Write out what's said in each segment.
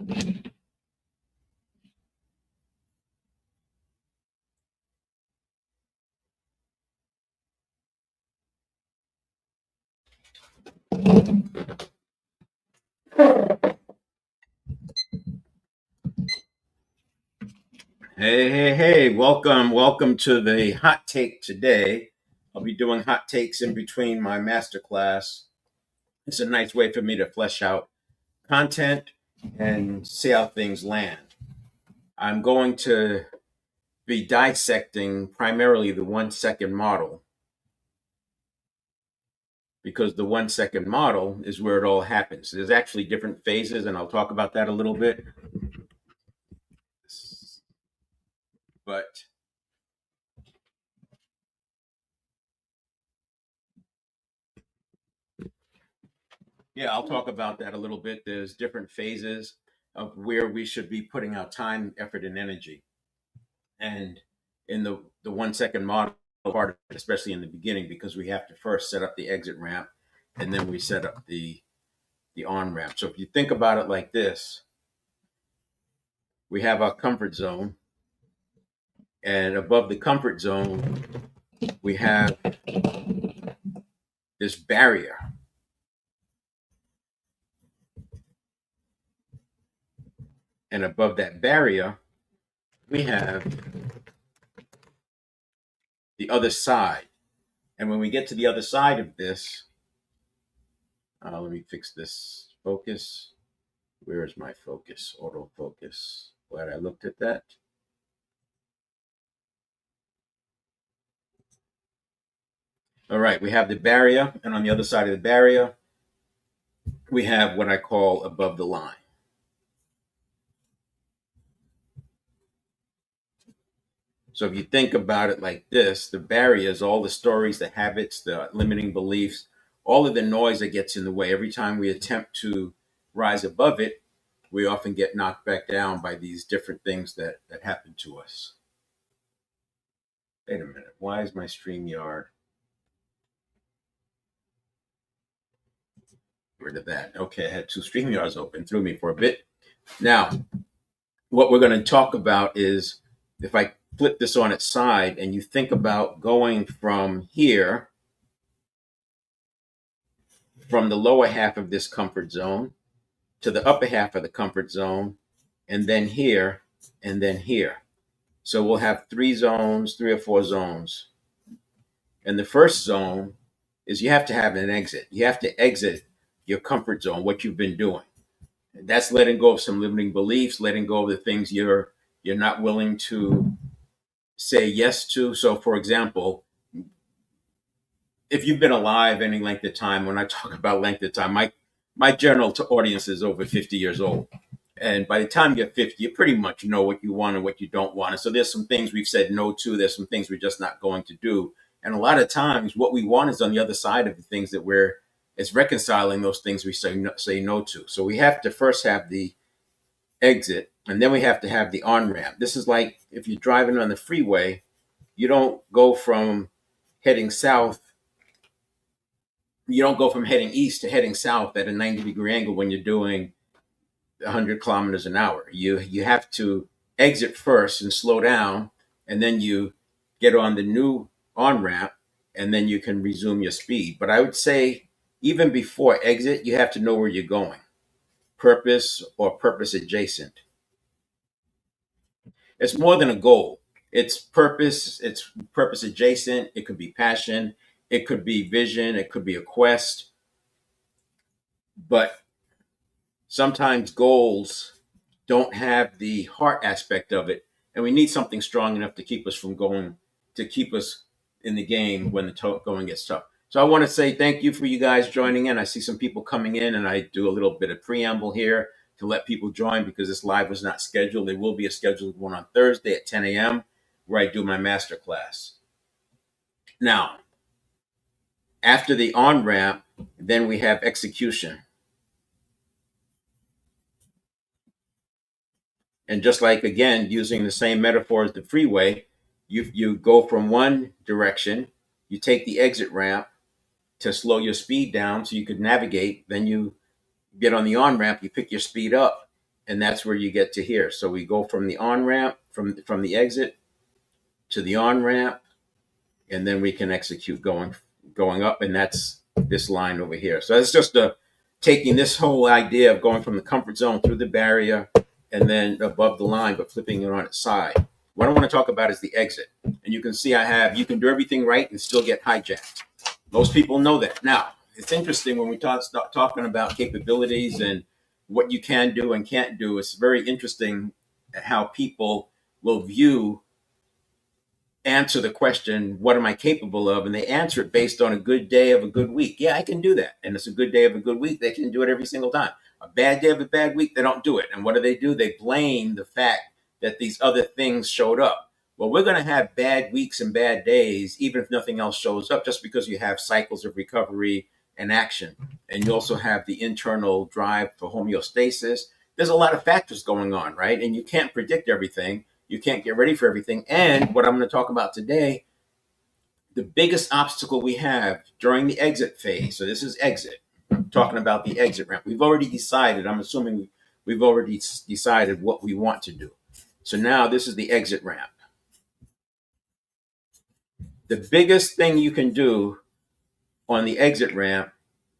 Hey, welcome to the hot take today. I'll be doing hot takes in between my masterclass. It's a nice way for me to flesh out content and see how things land. I'm going to be dissecting primarily the 1 second model because the 1 second model is where it all happens. There's actually different phases, and I'll talk about that a little bit. But yeah, I'll talk about that a little bit. There's different phases of where we should be putting our time, effort, and energy. And in the 1 second model part, especially in the beginning, because we have to first set up the exit ramp, and then we set up the on ramp. So if you think about it like this, we have our comfort zone, and above the comfort zone, we have this barrier. And above that barrier, we have the other side. And when we get to the other side of this, let me fix this focus. Where is my focus? Autofocus. Glad I looked at that. All right, we have the barrier, and on the other side of the barrier, we have what I call above the line. So if you think about it like this, the barrier is all the stories, the habits, the limiting beliefs, all of the noise that gets in the way. Every time we attempt to rise above it, we often get knocked back down by these different things that happen to us. Wait a minute. Why is my StreamYard? Rid of that. Okay, I had two StreamYards open, threw me for a bit. Now, what we're going to talk about is if I flip this on its side and you think about going from here, from the lower half of this comfort zone to the upper half of the comfort zone, and then here, and then here. So we'll have three or four zones. And the first zone is you have to have an exit. You have to exit your comfort zone, what you've been doing. That's letting go of some limiting beliefs, letting go of the things you're not willing to say yes to. So for example, if you've been alive any length of time, when I talk about length of time, my general audience is over 50 years old. And by the time you're 50, you pretty much know what you want and what you don't want. And so there's some things we've said no to. There's some things we're just not going to do. And a lot of times what we want is on the other side of the things that it's reconciling those things we say no to. So we have to first have the exit, and then we have to have the on-ramp. This is like if you're driving on the freeway, you don't go from heading south. You don't go from heading east to heading south at a 90-degree angle when you're doing 100 kilometers an hour. You have to exit first and slow down, and then you get on the new on ramp, and then you can resume your speed. But I would say even before exit, you have to know where you're going, purpose or purpose adjacent. It's more than a goal. It's purpose. It's purpose adjacent. It could be passion. It could be vision. It could be a quest. But sometimes goals don't have the heart aspect of it, and we need something strong enough to keep us from going, to keep us in the game when the going gets tough. So I want to say thank you for you guys joining in. I see some people coming in, and I do a little bit of preamble here to let people join because this live was not scheduled. There will be a scheduled one on Thursday at 10 a.m. where I do my master class. Now, after the on ramp, then we have execution. And just like, again, using the same metaphor as the freeway, you go from one direction, you take the exit ramp to slow your speed down so you could navigate. Then you get on the on ramp, you pick your speed up, and that's where you get to here. So we go from the on ramp, from the exit to the on ramp, and then we can execute going up, and that's this line over here. So that's just taking this whole idea of going from the comfort zone through the barrier and then above the line, but flipping it on its side. What I want to talk about is the exit. And you can see you can do everything right and still get hijacked. Most people know that. Now, it's interesting when we start talking about capabilities and what you can do and can't do. It's very interesting how people will answer the question, what am I capable of? And they answer it based on a good day of a good week. Yeah, I can do that. And it's a good day of a good week. They can do it every single time. A bad day of a bad week, they don't do it. And what do? They blame the fact that these other things showed up. Well, we're going to have bad weeks and bad days, even if nothing else shows up, just because you have cycles of recovery and action. And you also have the internal drive for homeostasis. There's a lot of factors going on, right? And you can't predict everything. You can't get ready for everything. And what I'm going to talk about today, the biggest obstacle we have during the exit phase. So this is exit. I'm talking about the exit ramp. We've already decided, I'm assuming we've already decided what we want to do. So now this is the exit ramp. The biggest thing you can do on the exit ramp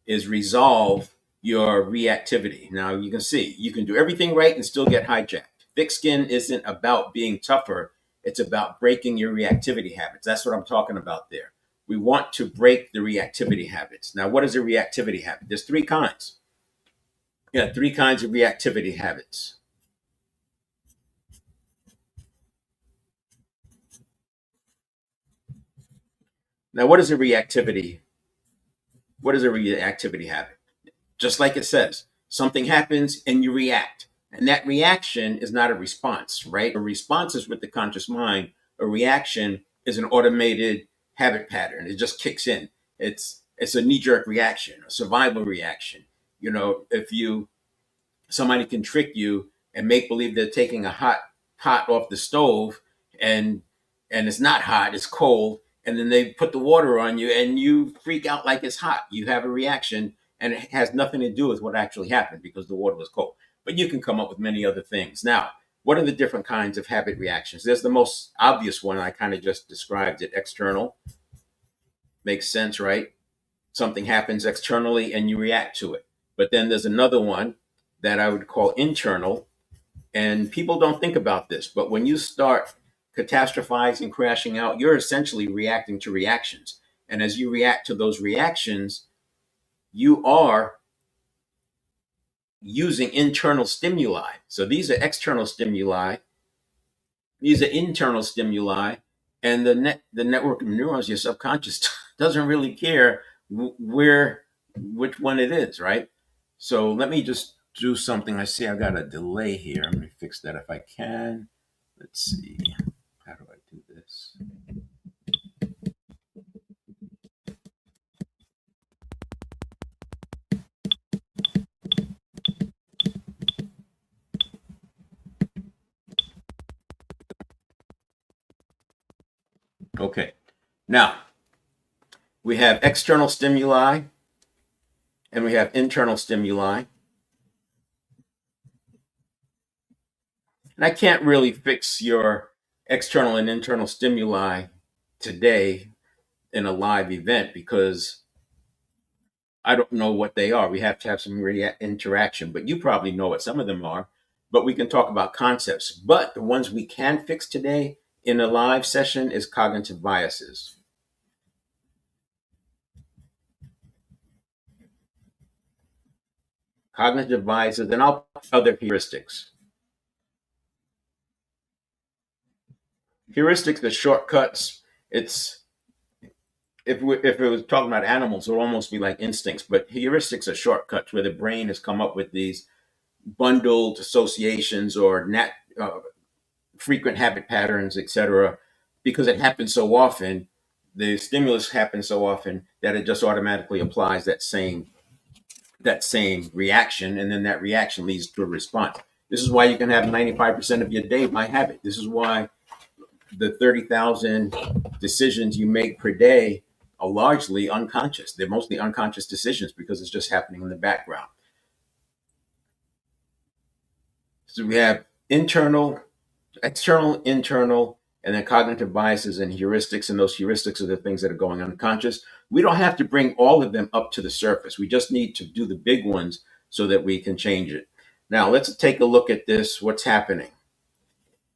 is resolve your reactivity. Now you can see you can do everything right and still get hijacked. Thick skin isn't about being tougher. It's about breaking your reactivity habits. That's what I'm talking about there. We want to break the reactivity habits. Now, what is a reactivity habit? There's three kinds. Yeah, three kinds of reactivity habits. Now, what is a reactivity? What is a reactivity habit? Just like it says, something happens and you react. And that reaction is not a response, right? A response is with the conscious mind. A reaction is an automated habit pattern. It just kicks in. It's a knee-jerk reaction, a survival reaction. If somebody can trick you and make believe they're taking a hot pot off the stove and it's not hot, it's cold, and then they put the water on you and you freak out like it's hot. You have a reaction and it has nothing to do with what actually happened because the water was cold. But you can come up with many other things. Now, what are the different kinds of habit reactions? There's the most obvious one. I kind of just described it. External. Makes sense, right? Something happens externally and you react to it. But then there's another one that I would call internal. And people don't think about this, but when you start catastrophizing, crashing out, you're essentially reacting to reactions. And as you react to those reactions, you are using internal stimuli. So these are external stimuli, these are internal stimuli, and the network of neurons, your subconscious doesn't really care which one it is, right? So let me just do something. I see I got a delay here. Let me fix that if I can. Let's see. How do I do this? Okay. Now, we have external stimuli and we have internal stimuli. And I can't really fix your external and internal stimuli today in a live event because I don't know what they are. We have to have some interaction, but you probably know what some of them are. But we can talk about concepts. But the ones we can fix today in a live session is cognitive biases. Cognitive biases, and I'll other heuristics. Heuristics are shortcuts. It's if it was talking about animals, it would almost be like instincts. But heuristics are shortcuts where the brain has come up with these bundled associations or frequent habit patterns, etc. Because it happens so often, the stimulus happens so often that it just automatically applies that same reaction, and then that reaction leads to a response. This is why you can have 95% of your day by habit. This is why the 30,000 decisions you make per day are largely unconscious. They're mostly unconscious decisions because it's just happening in the background. So we have internal, external, internal, and then cognitive biases and heuristics. And those heuristics are the things that are going unconscious. We don't have to bring all of them up to the surface. We just need to do the big ones so that we can change it. Now, let's take a look at this, what's happening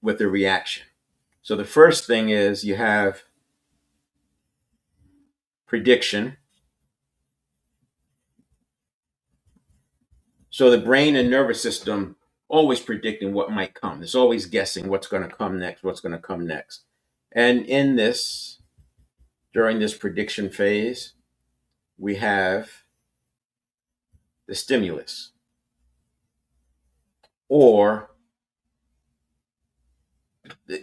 with the reaction. So the first thing is you have prediction. So the brain and nervous system always predicting what might come. It's always guessing what's going to come next, what's going to come next. And in this, during this prediction phase, we have the stimulus, or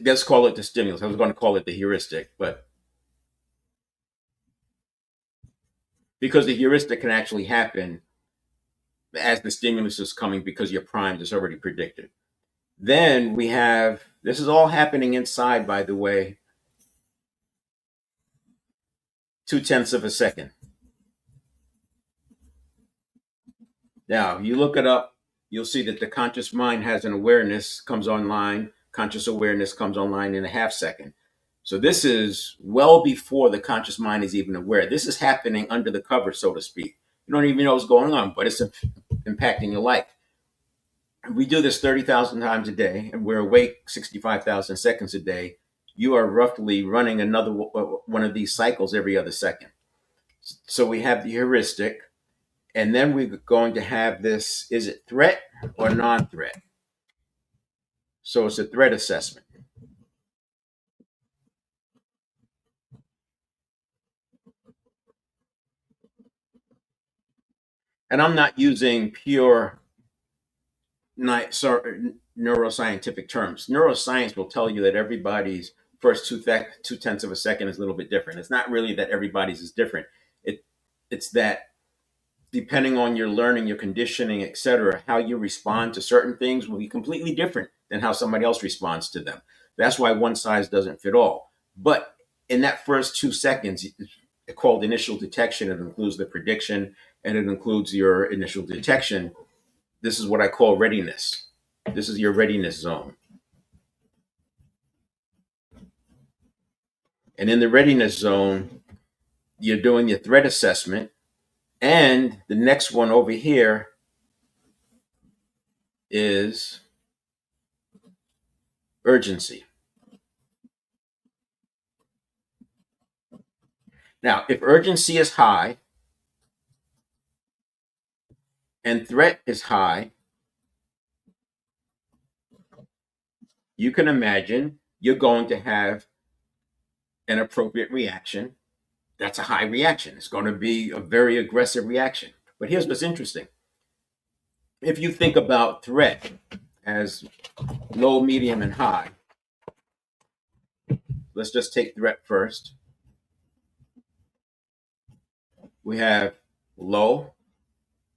let's call it the stimulus. I was going to call it the heuristic, but because the heuristic can actually happen as the stimulus is coming because you're primed, it's already predicted. Then we have, this is all happening inside, by the way, 0.2 of a second. Now, you look it up, you'll see that the conscious mind has an awareness, comes online, conscious awareness comes online in a half second. So this is well before the conscious mind is even aware. This is happening under the cover, so to speak. You don't even know what's going on, but it's impacting your life. We do this 30,000 times a day, and we're awake 65,000 seconds a day. You are roughly running another one of these cycles every other second. So we have the heuristic, and then we're going to have this, is it threat or non-threat? So it's a threat assessment. And I'm not using pure neuroscientific terms. Neuroscience will tell you that everybody's first 0.2 of a second is a little bit different. It's not really that everybody's is different. It's that depending on your learning, your conditioning, etc., how you respond to certain things will be completely different than how somebody else responds to them. That's why one size doesn't fit all. But in that first 2 seconds, it's called initial detection. It includes the prediction and it includes your initial detection. This is what I call readiness. This is your readiness zone. And in the readiness zone, you're doing your threat assessment. And the next one over here is urgency. Now, if urgency is high and threat is high, you can imagine you're going to have an appropriate reaction. That's a high reaction. It's going to be a very aggressive reaction. But here's what's interesting. If you think about threat as low, medium, and high, let's just take threat first. We have low,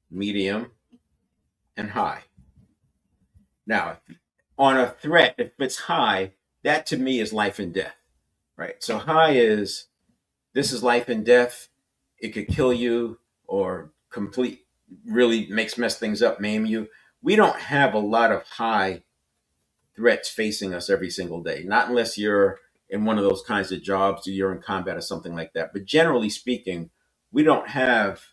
medium, and high. Now, on a threat, if it's high, that to me is life and death, right? So high is, this is life and death. It could kill you or really mess things up, maim you. We don't have a lot of high threats facing us every single day, not unless you're in one of those kinds of jobs or you're in combat or something like that. But generally speaking, we don't have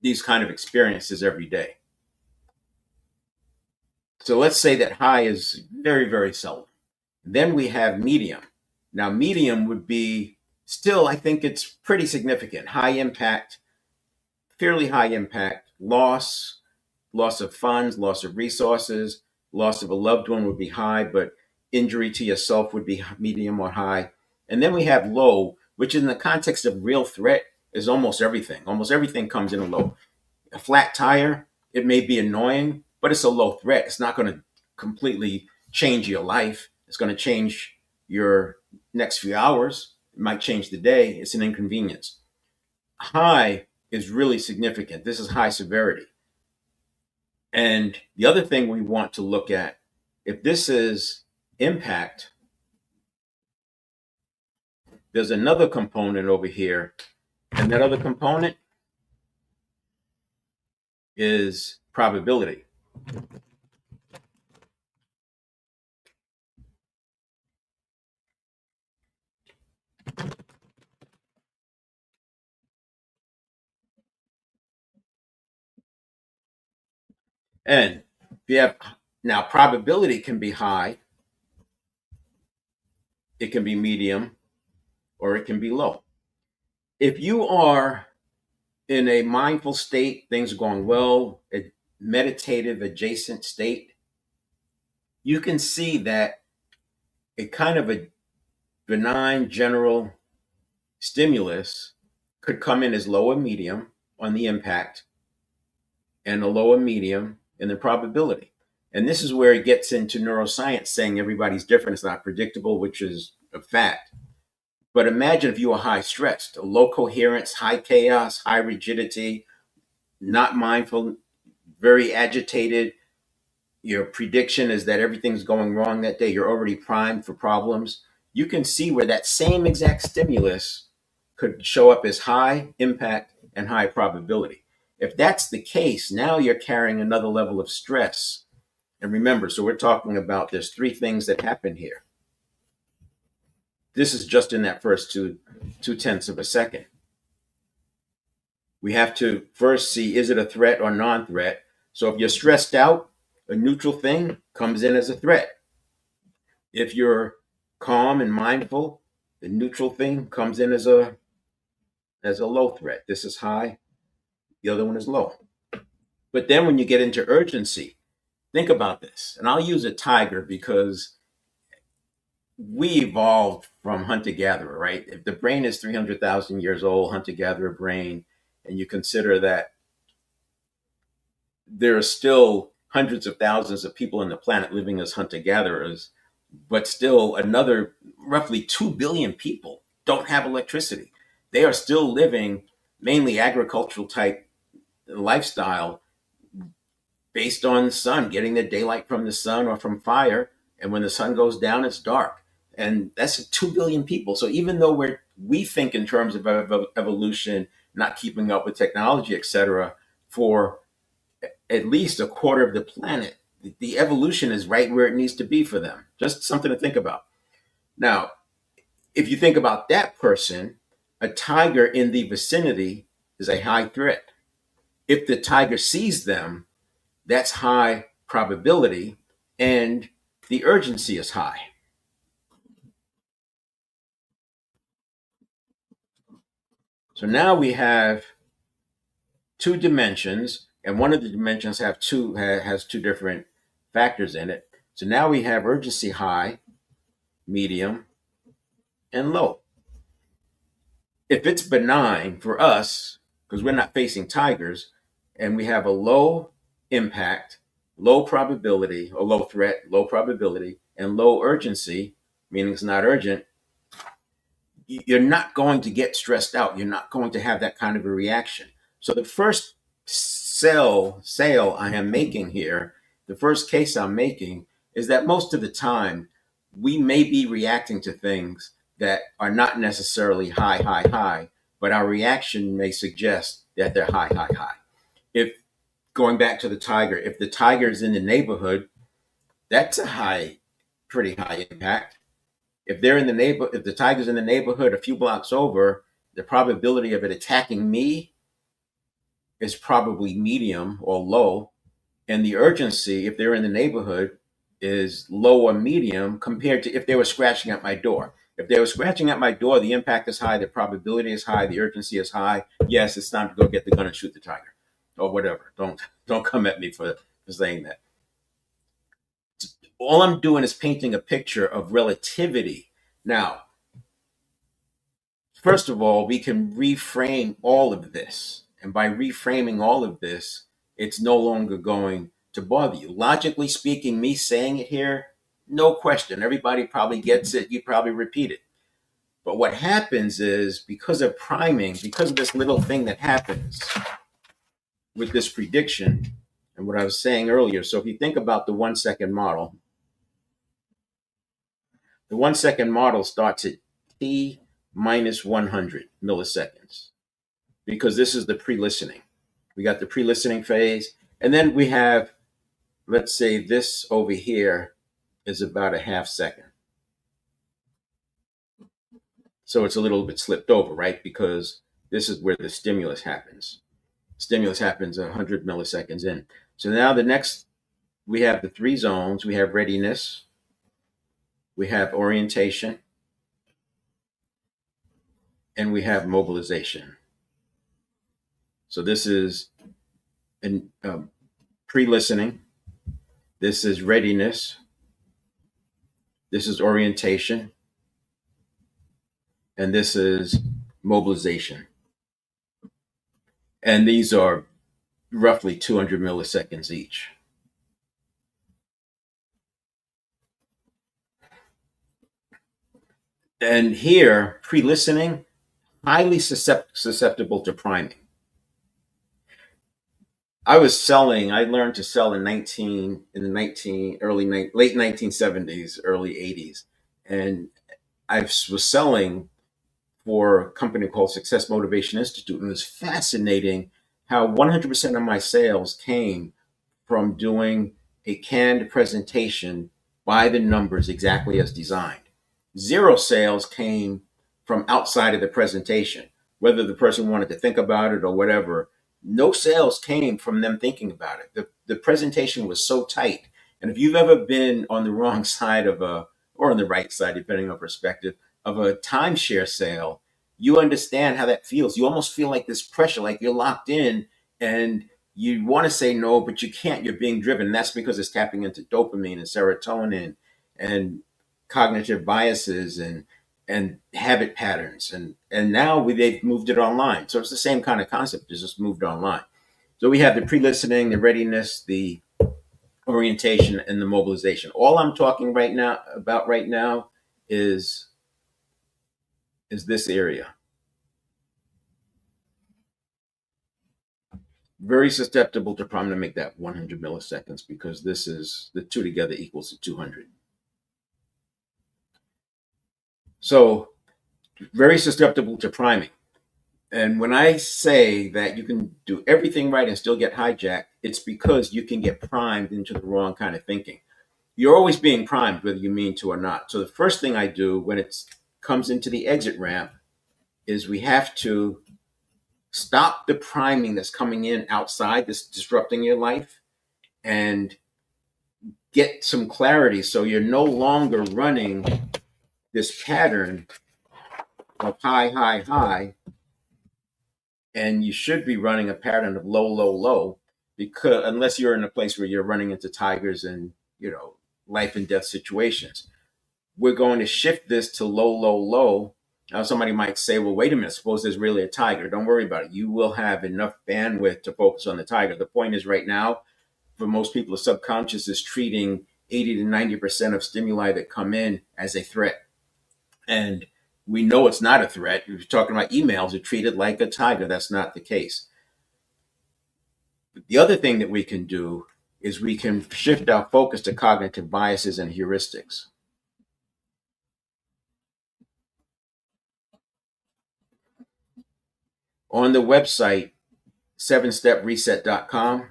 these kind of experiences every day. So let's say that high is very, very seldom. Then we have medium. Now, medium would be still, I think it's pretty significant. High impact, fairly high impact, loss of funds, loss of resources, loss of a loved one would be high, but injury to yourself would be medium or high. And then we have low, which in the context of real threat is almost everything. Almost everything comes in a low. A flat tire, it may be annoying, but it's a low threat. It's not going to completely change your life. It's going to change your next few hours. It might change the day. It's an inconvenience. High is really significant. This is high severity. And the other thing we want to look at, if this is impact, there's another component over here. And that other component is probability. And if you have now, probability can be high, it can be medium, or it can be low. If you are in a mindful state, things are going well, a meditative adjacent state, you can see that a kind of a benign general stimulus could come in as low or medium on the impact and a low or medium in the probability. And this is where it gets into neuroscience saying everybody's different, it's not predictable, which is a fact. But imagine if you were high stressed, low coherence, high chaos, high rigidity, not mindful, very agitated. Your prediction is that everything's going wrong that day. You're already primed for problems. You can see where that same exact stimulus could show up as high impact and high probability. If that's the case, now you're carrying another level of stress. And remember, so we're talking about there's three things that happen here. This is just in that first two tenths of a second. We have to first see, is it a threat or non-threat? So if you're stressed out, a neutral thing comes in as a threat. If you're calm and mindful, the neutral thing comes in as a low threat. This is high, the other one is low. But then when you get into urgency, think about this. And I'll use a tiger because we evolved from hunter-gatherer, right? If the brain is 300,000 years old, hunter-gatherer brain, and you consider that there are still hundreds of thousands of people on the planet living as hunter-gatherers, but still another roughly 2 billion people don't have electricity. They are still living mainly agricultural type lifestyle based on the sun, getting their daylight from the sun or from fire. And when the sun goes down, it's dark. And that's 2 billion people. So even though we think in terms of evolution, not keeping up with technology, et cetera, for at least a quarter of the planet, the evolution is right where it needs to be for them. Just something to think about. Now, if you think about that person, a tiger in the vicinity is a high threat. If the tiger sees them, that's high probability and the urgency is high. So now we have two dimensions, and one of the dimensions has two different factors in it. So now we have urgency high, medium, and low. If it's benign for us, because we're not facing tigers, and we have a low impact, low probability, or low threat, low probability, and low urgency, meaning it's not urgent, you're not going to get stressed out. You're not going to have that kind of a reaction. So the first sale I am making here, the first case I'm making is that most of the time we may be reacting to things that are not necessarily high, high, high, but our reaction may suggest that they're high, high, high. If going back to the tiger, if the tiger is in the neighborhood, that's a pretty high impact. If if the tiger's in the neighborhood a few blocks over, the probability of it attacking me is probably medium or low, and the urgency, if they're in the neighborhood, is low or medium compared to if they were scratching at my door. If they were scratching at my door, the impact is high, the probability is high, the urgency is high. Yes, it's time to go get the gun and shoot the tiger, or whatever. Don't come at me for saying that. All I'm doing is painting a picture of relativity. Now, first of all, we can reframe all of this. And by reframing all of this, it's no longer going to bother you. Logically speaking, me saying it here, no question. Everybody probably gets it. You probably repeat it. But what happens is because of priming, because of this little thing that happens with this prediction, and what I was saying earlier. So if you think about the 1 second model, the 1 second model starts at t minus 100 milliseconds because this is the pre-listening. We got the pre-listening phase, and then we have, let's say this over here is about a half second. So it's a little bit slipped over, right? Because this is where the stimulus happens. Stimulus happens 100 milliseconds in. So now the next, we have the three zones. We have readiness, we have orientation, and we have mobilization. So this is an, pre-listening. This is readiness. This is orientation. And this is mobilization. And these are roughly 200 milliseconds each. And here, pre-listening, highly susceptible to priming. I learned to sell in the late 1970s, early 80s. And I was selling for a company called Success Motivation Institute. And it was fascinating how 100% of my sales came from doing a canned presentation by the numbers exactly as designed. Zero sales came from outside of the presentation, whether the person wanted to think about it or whatever. No sales came from them thinking about it. The presentation was so tight. And if you've ever been on the wrong side or on the right side, depending on perspective, of a timeshare sale, you understand how that feels. You almost feel like this pressure, like you're locked in and you want to say no, but you can't. You're being driven. And that's because it's tapping into dopamine and serotonin and cognitive biases and habit patterns. And now they've moved it online. So it's the same kind of concept. It's just moved online. So we have the pre-listening, the readiness, the orientation, and the mobilization. All I'm talking about right now is this area. Very susceptible to problem to make that 100 milliseconds because this is the two together equals to 200. So very susceptible to priming. And when I say that you can do everything right and still get hijacked, it's because you can get primed into the wrong kind of thinking. You're always being primed, whether you mean to or not. So the first thing I do when it comes into the exit ramp is we have to stop the priming that's coming in outside, that's disrupting your life, and get some clarity so you're no longer running this pattern of high, high, high, and you should be running a pattern of low, low, low, because unless you're in a place where you're running into tigers and life and death situations, we're going to shift this to low, low, low. Now somebody might say, well, wait a minute, suppose there's really a tiger. Don't worry about it. You will have enough bandwidth to focus on the tiger. The point is, right now, for most people, the subconscious is treating 80 to 90% of stimuli that come in as a threat. And we know it's not a threat. If you're talking about emails, are treated like a tiger. That's not the case. But the other thing that we can do is we can shift our focus to cognitive biases and heuristics. On the website, 7stepreset.com,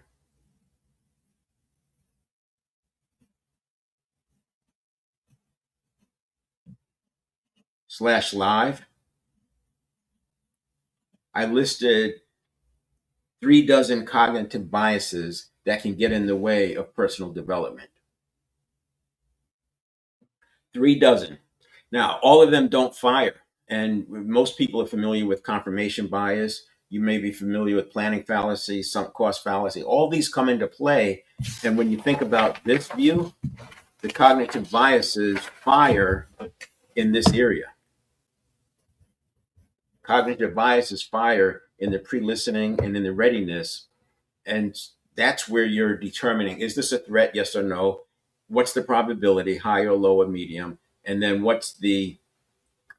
/live, I listed 36 cognitive biases that can get in the way of personal development. 36. Now, all of them don't fire. And most people are familiar with confirmation bias. You may be familiar with planning fallacy, sunk cost fallacy. All these come into play. And when you think about this view, the cognitive biases fire in this area. Cognitive biases fire in the pre-listening and in the readiness. And that's where you're determining, is this a threat, yes or no? What's the probability, high or low or medium? And then what's the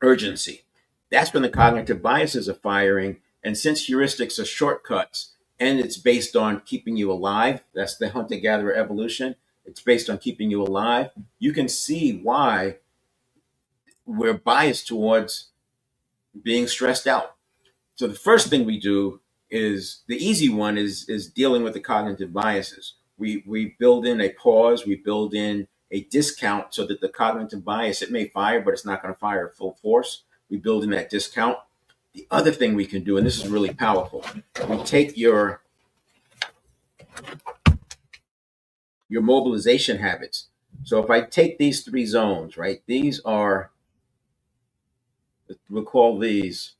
urgency? That's when the cognitive biases are firing. And since heuristics are shortcuts and it's based on keeping you alive, that's the hunter-gatherer evolution, it's based on keeping you alive, you can see why we're biased towards being stressed out. So the first thing we do is, the easy one is dealing with the cognitive biases. We build in a pause, we build in a discount so that the cognitive bias, it may fire, but it's not going to fire at full force. We build in that discount. The other thing we can do, and this is really powerful, we take your your mobilization habits. So if I take these three zones, right, these are, we'll call these,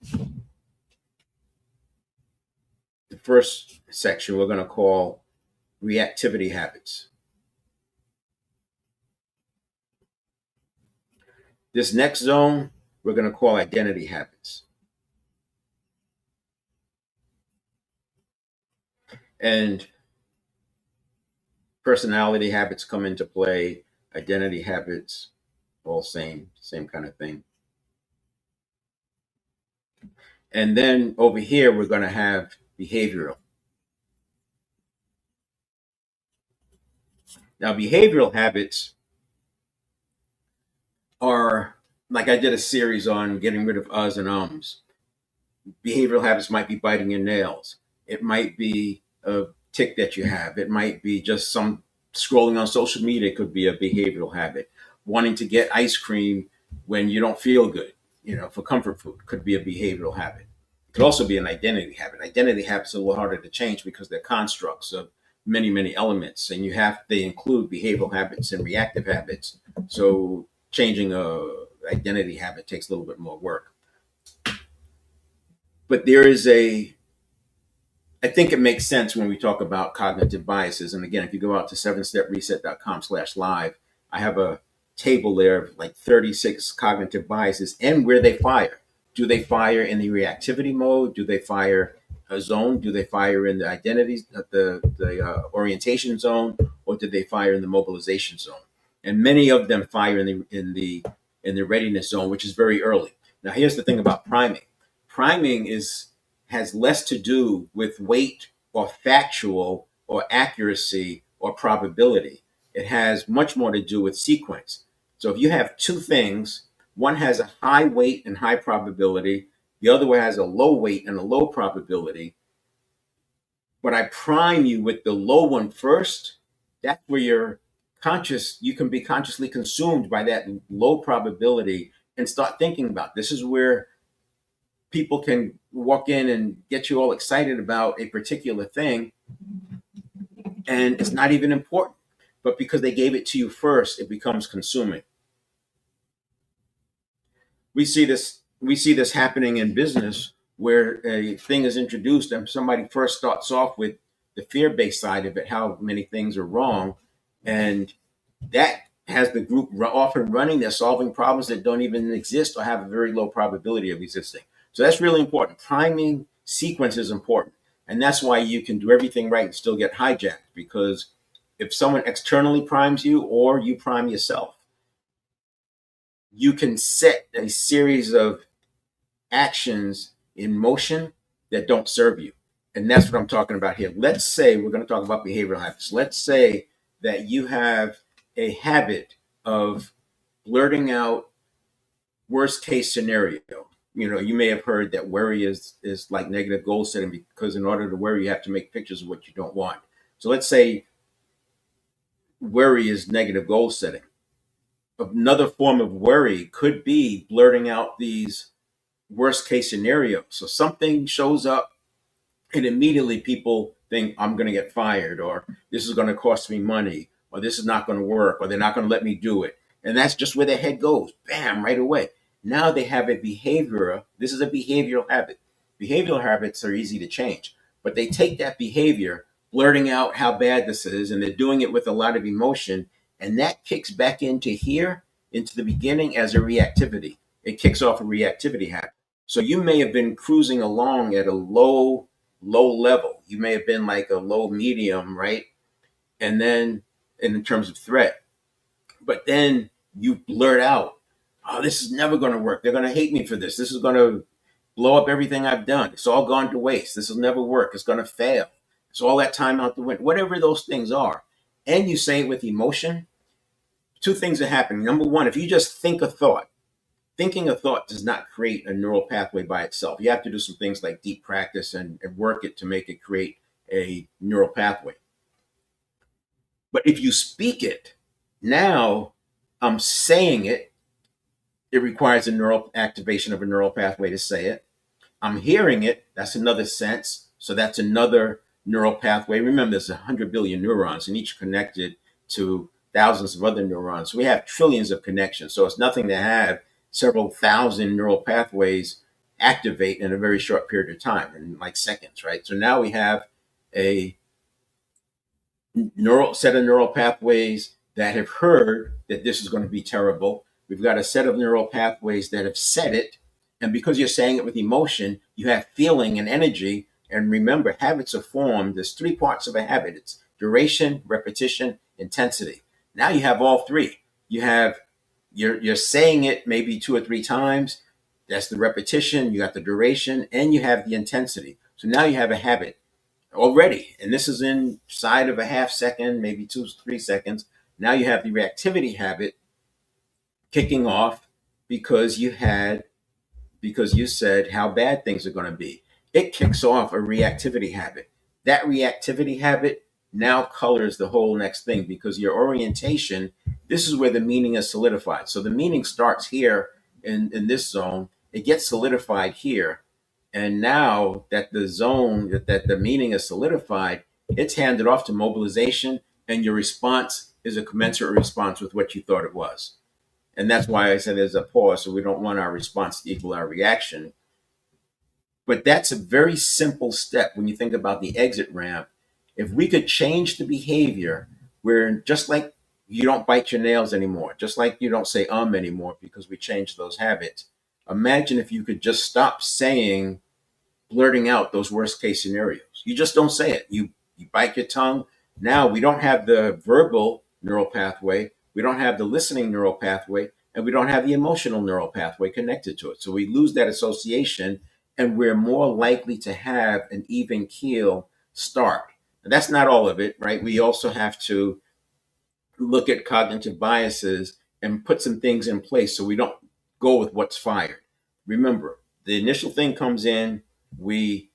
the first section we're going to call reactivity habits. This next zone we're going to call identity habits. And personality habits come into play, identity habits, all same kind of thing. And then over here, we're going to have behavioral. Now, behavioral habits are, like I did a series on getting rid of uhs and ums. Behavioral habits might be biting your nails. It might be a tick that you have. It might be just some scrolling on social media. It could be a behavioral habit. Wanting to get ice cream when you don't feel good, for comfort food, could be a behavioral habit. It could also be an identity habit. Identity habits are a little harder to change because they're constructs of many, many elements, and they include behavioral habits and reactive habits. So changing a identity habit takes a little bit more work. But I think it makes sense when we talk about cognitive biases. And again, if you go out to 7stepreset.com/live, I have a table there of like 36 cognitive biases and where they fire. Do they fire in the reactivity mode? Do they fire a zone? Do they fire in the identities, the orientation zone, or do they fire in the mobilization zone? And many of them fire in the readiness zone, which is very early. Now, here's the thing about priming. Priming has less to do with weight or factual or accuracy or probability. It has much more to do with sequence. So if you have two things, one has a high weight and high probability, the other one has a low weight and a low probability, but I prime you with the low one first, that's where you can be consciously consumed by that low probability and start thinking about this is where people can walk in and get you all excited about a particular thing, and it's not even important. But because they gave it to you first, it becomes consuming. We see this happening in business where a thing is introduced and somebody first starts off with the fear-based side of it, how many things are wrong, and that has the group often running. They're solving problems that don't even exist or have a very low probability of existing. So that's really important. Priming sequence is important. And that's why you can do everything right and still get hijacked, because if someone externally primes you or you prime yourself, you can set a series of actions in motion that don't serve you. And that's what I'm talking about here. Let's say we're going to talk about behavioral habits. Let's say that you have a habit of blurting out worst case scenario. You may have heard that worry is like negative goal setting, because in order to worry, you have to make pictures of what you don't want. So let's say worry is negative goal setting. Another form of worry could be blurting out these worst case scenarios. So something shows up and immediately people think, I'm going to get fired, or this is going to cost me money, or this is not going to work, or they're not going to let me do it. And that's just where their head goes, bam, right away. Now they have a behavior. This is a behavioral habit. Behavioral habits are easy to change, but they take that behavior, blurting out how bad this is, and they're doing it with a lot of emotion, and that kicks back into here, into the beginning as a reactivity. It kicks off a reactivity habit. So you may have been cruising along at a low level. You may have been like a low medium, right? And then in terms of threat, but then you blurt out, oh, this is never going to work. They're going to hate me for this. This is going to blow up everything I've done. It's all gone to waste. This will never work. It's going to fail. It's all that time out the window, whatever those things are. And you say it with emotion. Two things are happening. Number one, if you just think a thought, thinking a thought does not create a neural pathway by itself. You have to do some things like deep practice and work it to make it create a neural pathway. But if you speak it, now I'm saying it. It requires a neural activation of a neural pathway to say it. I'm hearing it. That's another sense. So that's another neural pathway. Remember, there's 100 billion neurons, and each connected to thousands of other neurons. We have trillions of connections. So it's nothing to have several thousand neural pathways activate in a very short period of time, in like seconds, right? So now we have a neural set of neural pathways that have heard that this is going to be terrible. We've got a set of neural pathways that have said it. And because you're saying it with emotion, you have feeling and energy. And remember, habits are formed. There's three parts of a habit. It's duration, repetition, intensity. Now you have all three. You have you're saying it maybe two or three times. That's the repetition. You got the duration, and you have the intensity. So now you have a habit already. And this is inside of a half second, maybe 2 3 seconds. Now you have the reactivity habit kicking off because you said how bad things are going to be. It kicks off a reactivity habit. That reactivity habit now colors the whole next thing because your orientation, this is where the meaning is solidified. So the meaning starts here in this zone, it gets solidified here. And now that the zone, that the meaning is solidified, it's handed off to mobilization, and your response is a commensurate response with what you thought it was. And that's why I said there's a pause, so we don't want our response to equal our reaction. But that's a very simple step when you think about the exit ramp. If we could change the behavior where just like you don't bite your nails anymore, just like you don't say anymore because we changed those habits, imagine if you could just stop saying, blurting out those worst case scenarios. You just don't say it. You bite your tongue. Now we don't have the verbal neural pathway, we don't have the listening neural pathway, and we don't have the emotional neural pathway connected to it. So we lose that association, and we're more likely to have an even keel start. And that's not all of it, right? We also have to look at cognitive biases and put some things in place so we don't go with what's fired. Remember, the initial thing comes in, the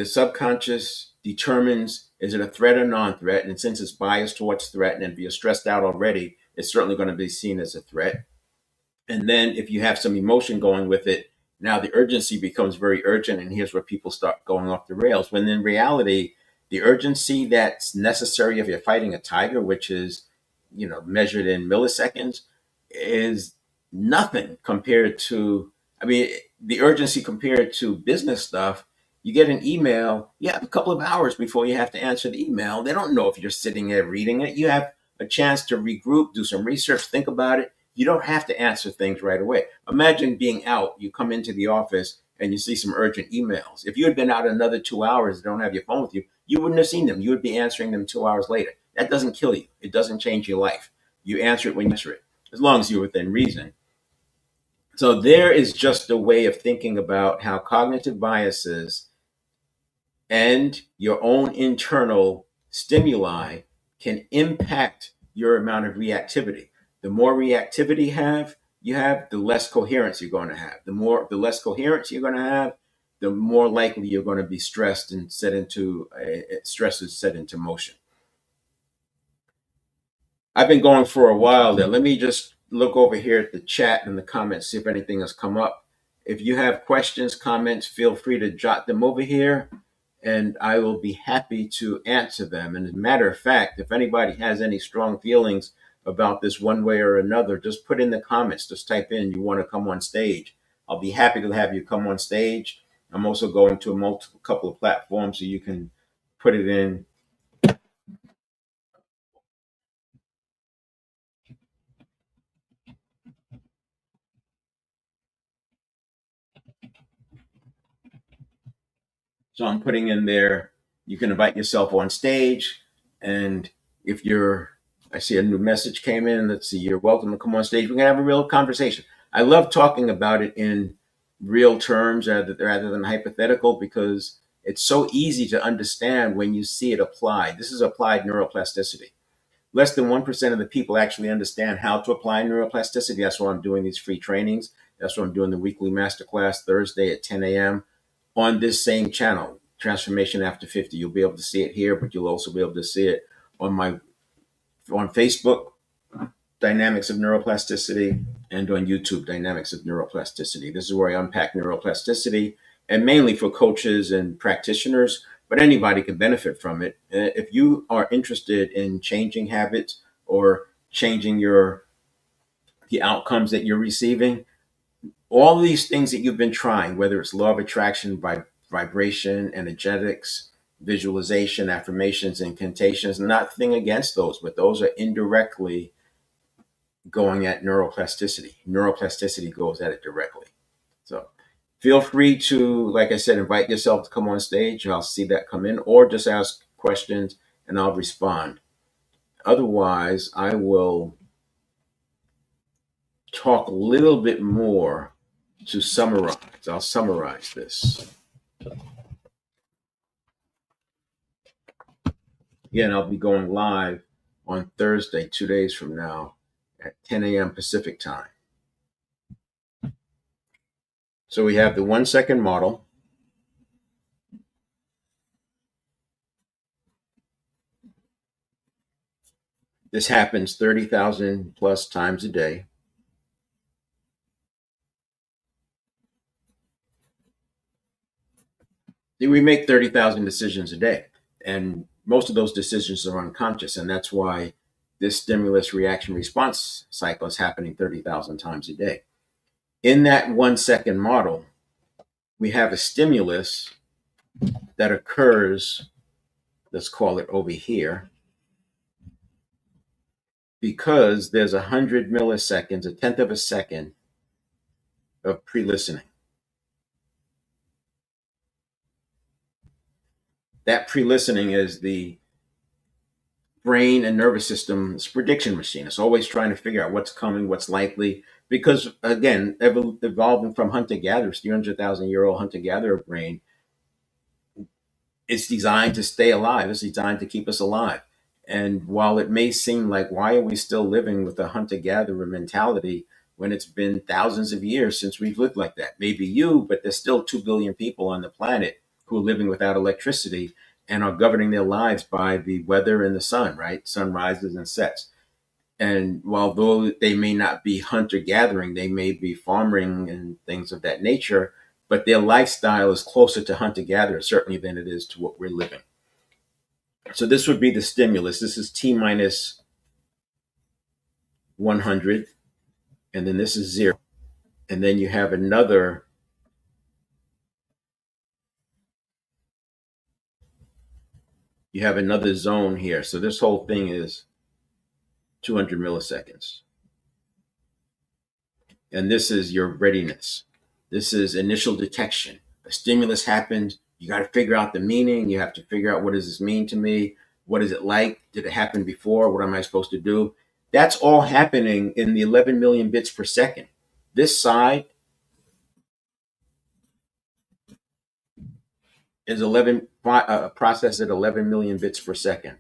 subconscious determines is it a threat or non-threat, and since it's biased towards threat, and if you're stressed out already, it's certainly going to be seen as a threat. And then if you have some emotion going with it, now the urgency becomes very urgent, and here's where people start going off the rails. When in reality, the urgency that's necessary if you're fighting a tiger, which is measured in milliseconds, is nothing compared to, I mean, the urgency compared to business stuff. You get an email, you have a couple of hours before you have to answer the email. They don't know if you're sitting there reading it. You have a chance to regroup, do some research, think about it. You don't have to answer things right away. Imagine being out, you come into the office and you see some urgent emails. If you had been out another 2 hours and don't have your phone with you, you wouldn't have seen them. You would be answering them 2 hours later. That doesn't kill you. It doesn't change your life. You answer it when you answer it, as long as you're within reason. So there is just a way of thinking about how cognitive biases and your own internal stimuli can impact your amount of reactivity. The more reactivity you have, the less coherence you're going to have. The less coherence you're going to have, the more likely you're going to be stressed and stress is set into motion. I've been going for a while there. Let me just look over here at the chat and the comments, see if anything has come up. If you have questions, comments, feel free to jot them over here, and I will be happy to answer them. And as a matter of fact, if anybody has any strong feelings about this one way or another, just put in the comments. Just type in you want to come on stage. I'll be happy to have you come on stage. I'm also going to a couple of platforms so you can put it in. So I'm putting in there, you can invite yourself on stage. And if I see a new message came in. Let's see, you're welcome to come on stage. We're going to have a real conversation. I love talking about it in real terms rather than hypothetical, because it's so easy to understand when you see it applied. This is applied neuroplasticity. Less than 1% of the people actually understand how to apply neuroplasticity. That's why I'm doing these free trainings. That's why I'm doing the weekly masterclass Thursday at 10 a.m. on this same channel, Transformation After 50. You'll be able to see it here, but you'll also be able to see it on Facebook, Dynamics of Neuroplasticity, and on YouTube, Dynamics of Neuroplasticity. This is where I unpack neuroplasticity, and mainly for coaches and practitioners, but anybody can benefit from it. If you are interested in changing habits or changing the outcomes that you're receiving. All these things that you've been trying, whether it's law of attraction, vibration, energetics, visualization, affirmations, incantations, nothing against those, but those are indirectly going at neuroplasticity. Neuroplasticity goes at it directly. So feel free to, like I said, invite yourself to come on stage. I'll see that come in, or just ask questions and I'll respond. Otherwise, I will talk a little bit more to summarize. I'll summarize this. Again, I'll be going live on Thursday, 2 days from now, at 10 a.m. Pacific time. So we have the 1 second model. This happens 30,000 plus times a day. We make 30,000 decisions a day, and most of those decisions are unconscious, and that's why this stimulus reaction response cycle is happening 30,000 times a day. In that 1 second model, we have a stimulus that occurs, let's call it over here, because there's 100 milliseconds, a tenth of a second of pre-listening. That pre-listening is the brain and nervous system's prediction machine. It's always trying to figure out what's coming, what's likely, because again, evolving from hunter-gatherers, 300,000-year-old hunter-gatherer brain, it's designed to stay alive. It's designed to keep us alive. And while it may seem like, why are we still living with a hunter-gatherer mentality when it's been thousands of years since we've lived like that? Maybe you, but there's still 2 billion people on the planet who are living without electricity and are governing their lives by the weather and the sun, right? Sun rises and sets. And while though they may not be hunter-gathering, they may be farming and things of that nature, but their lifestyle is closer to hunter-gatherer, certainly, than it is to what we're living. So this would be the stimulus. This is T minus 100, and then this is 0. And then you have another zone here. So this whole thing is 200 milliseconds. And this is your readiness. This is initial detection. A stimulus happened. You got to figure out the meaning. You have to figure out, what does this mean to me? What is it like? Did it happen before? What am I supposed to do? That's all happening in the 11 million bits per second. This side is processed at 11 million bits per second.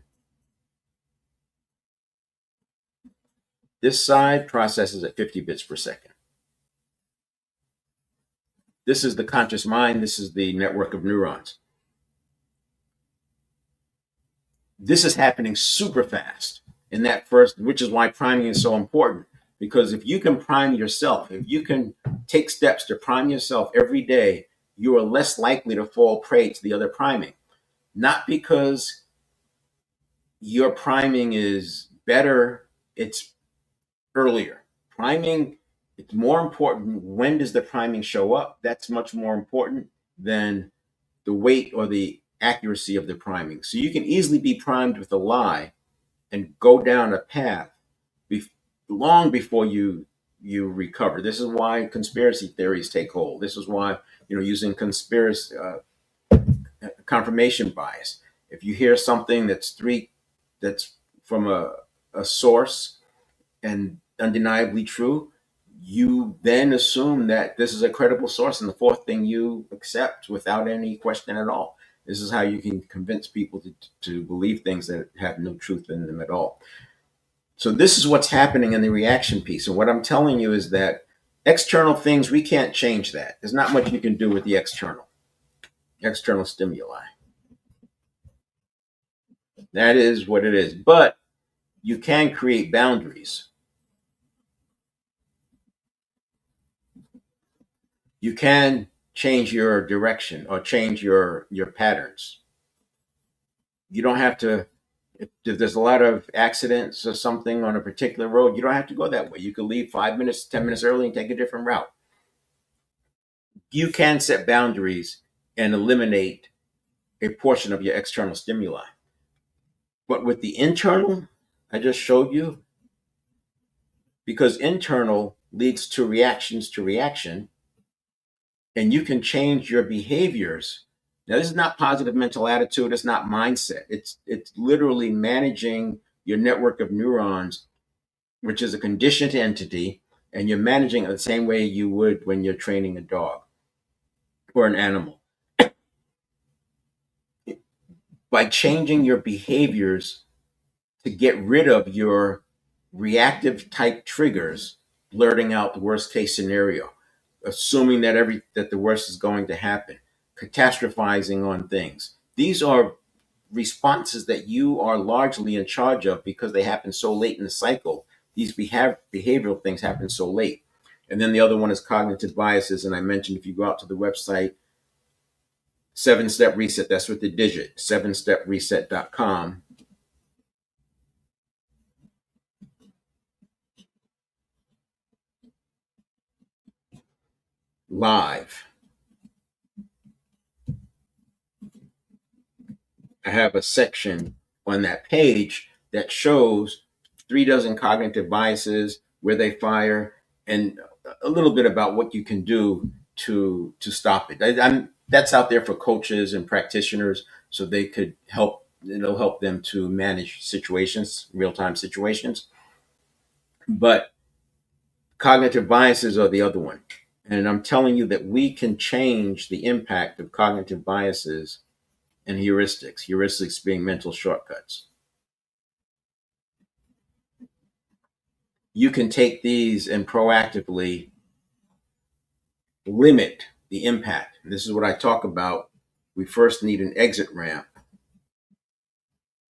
This side processes at 50 bits per second. This is the conscious mind. This is the network of neurons. This is happening super fast in that first, which is why priming is so important. Because if you can prime yourself, if you can take steps to prime yourself every day, you are less likely to fall prey to the other priming. Not because your priming is better, it's earlier. Priming, it's more important. When does the priming show up? That's much more important than the weight or the accuracy of the priming. So you can easily be primed with a lie and go down a path long before you recover. This is why conspiracy theories take hold. This is why, using conspiracy confirmation bias. If you hear something that's from a source and undeniably true, you then assume that this is a credible source, and the fourth thing you accept without any question at all. This is how you can convince people to believe things that have no truth in them at all. So this is what's happening in the reaction piece. And what I'm telling you is that external things, we can't change that. There's not much you can do with the external stimuli. That is what it is. But you can create boundaries. You can change your direction or change your patterns. You don't have to, If there's a lot of accidents or something on a particular road, you don't have to go that way. You could leave 5 minutes, 10 minutes early and take a different route. You can set boundaries and eliminate a portion of your external stimuli. But with the internal, I just showed you, because internal leads to reaction, and you can change your behaviors. Now, this is not positive mental attitude. It's not mindset. It's literally managing your network of neurons, which is a conditioned entity, and you're managing it the same way you would when you're training a dog or an animal. By changing your behaviors to get rid of your reactive type triggers, blurting out the worst case scenario, assuming that the worst is going to happen, catastrophizing on things. These are responses that you are largely in charge of because they happen so late in the cycle. These behavioral things happen so late. And then the other one is cognitive biases. And I mentioned, if you go out to the website, 7-Step Reset, that's with the digit, 7stepreset.com. Live. I have a section on that page that shows 3 cognitive biases, where they fire, and a little bit about what you can do to stop it. That's out there for coaches and practitioners, so they could help. It'll help them to manage situations, real time situations. But cognitive biases are the other one, and I'm telling you that we can change the impact of cognitive biases and heuristics. Heuristics being mental shortcuts. You can take these and proactively limit the impact. And this is what I talk about. We first need an exit ramp.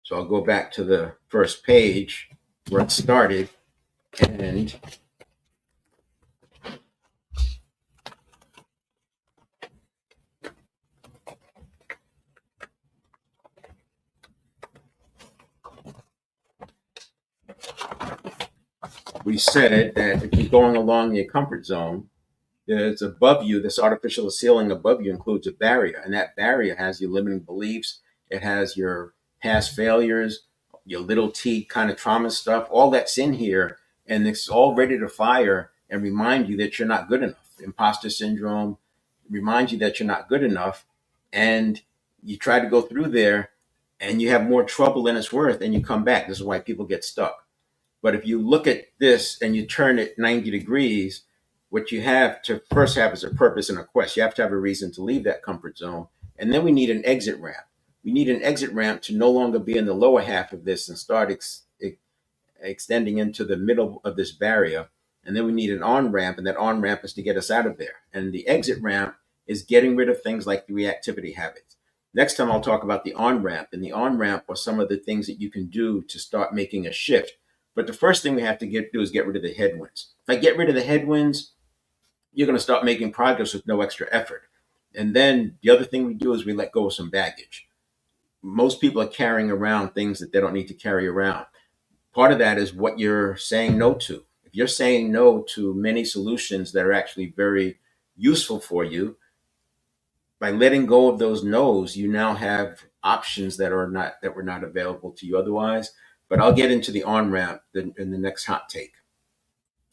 So I'll go back to the first page where it started, and we said that if you're going along your comfort zone, there's above you, this artificial ceiling above you includes a barrier, and that barrier has your limiting beliefs. It has your past failures, your little t kind of trauma stuff, all that's in here, and it's all ready to fire and remind you that you're not good enough. Imposter syndrome reminds you that you're not good enough, and you try to go through there, and you have more trouble than it's worth, and you come back. This is why people get stuck. But if you look at this and you turn it 90 degrees, what you have to first have is a purpose and a quest. You have to have a reason to leave that comfort zone. And then we need an exit ramp. We need an exit ramp to no longer be in the lower half of this and start extending into the middle of this barrier. And then we need an on ramp, and that on ramp is to get us out of there. And the exit ramp is getting rid of things like the reactivity habits. Next time I'll talk about the on ramp, and the on ramp are some of the things that you can do to start making a shift. But the first thing we have to do is get rid of the headwinds. If I get rid of the headwinds, you're going to start making progress with no extra effort. And then the other thing we do is we let go of some baggage. Most people are carrying around things that they don't need to carry around. Part of that is what you're saying no to. If you're saying no to many solutions that are actually very useful for you, by letting go of those no's, you now have options that were not available to you otherwise. But I'll get into the on ramp in the next hot take.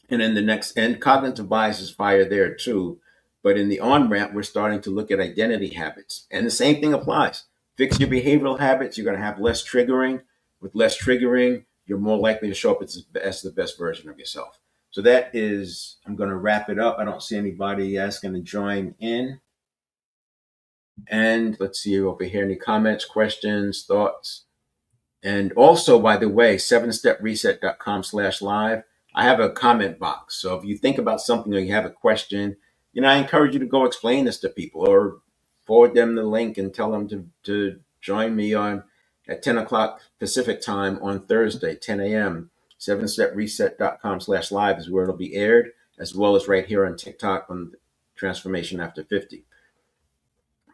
And in the next, and cognitive biases fire there too. But in the on ramp, we're starting to look at identity habits. And the same thing applies. Fix your behavioral habits. You're going to have less triggering. With less triggering, you're more likely to show up as the best version of yourself. So that is, I'm going to wrap it up. I don't see anybody asking to join in. And let's see over here, any comments, questions, thoughts. And also, by the way, 7stepreset.com/live, I have a comment box. So if you think about something or you have a question, I encourage you to go explain this to people or forward them the link and tell them to join me at 10 o'clock Pacific time on Thursday, 10 a.m. 7stepreset.com/live is where it'll be aired, as well as right here on TikTok on Transformation After 50.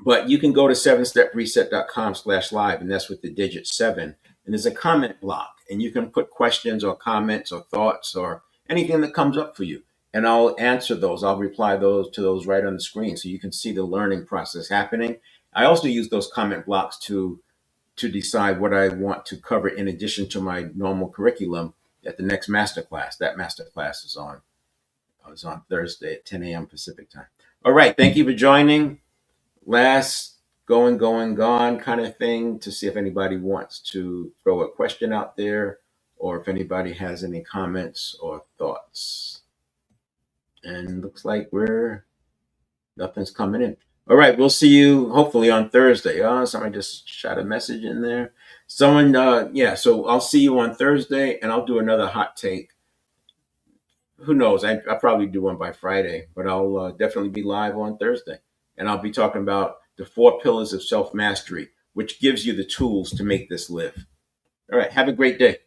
But you can go to 7stepreset.com/live, and that's with the digit 7. and there's a comment block, and you can put questions or comments or thoughts or anything that comes up for you. And I'll answer those. I'll reply to those right on the screen so you can see the learning process happening. I also use those comment blocks to decide what I want to cover in addition to my normal curriculum at the next masterclass. That masterclass is on Thursday at 10 a.m. Pacific time. All right. Thank you for joining. Last going, gone kind of thing to see if anybody wants to throw a question out there or if anybody has any comments or thoughts. And looks like nothing's coming in. All right, we'll see you hopefully on Thursday. Somebody just shot a message in there. Someone, yeah, so I'll see you on Thursday and I'll do another hot take. Who knows? I'll probably do one by Friday, but I'll definitely be live on Thursday. And I'll be talking about the 4 pillars of self mastery, which gives you the tools to make this live. All right, have a great day.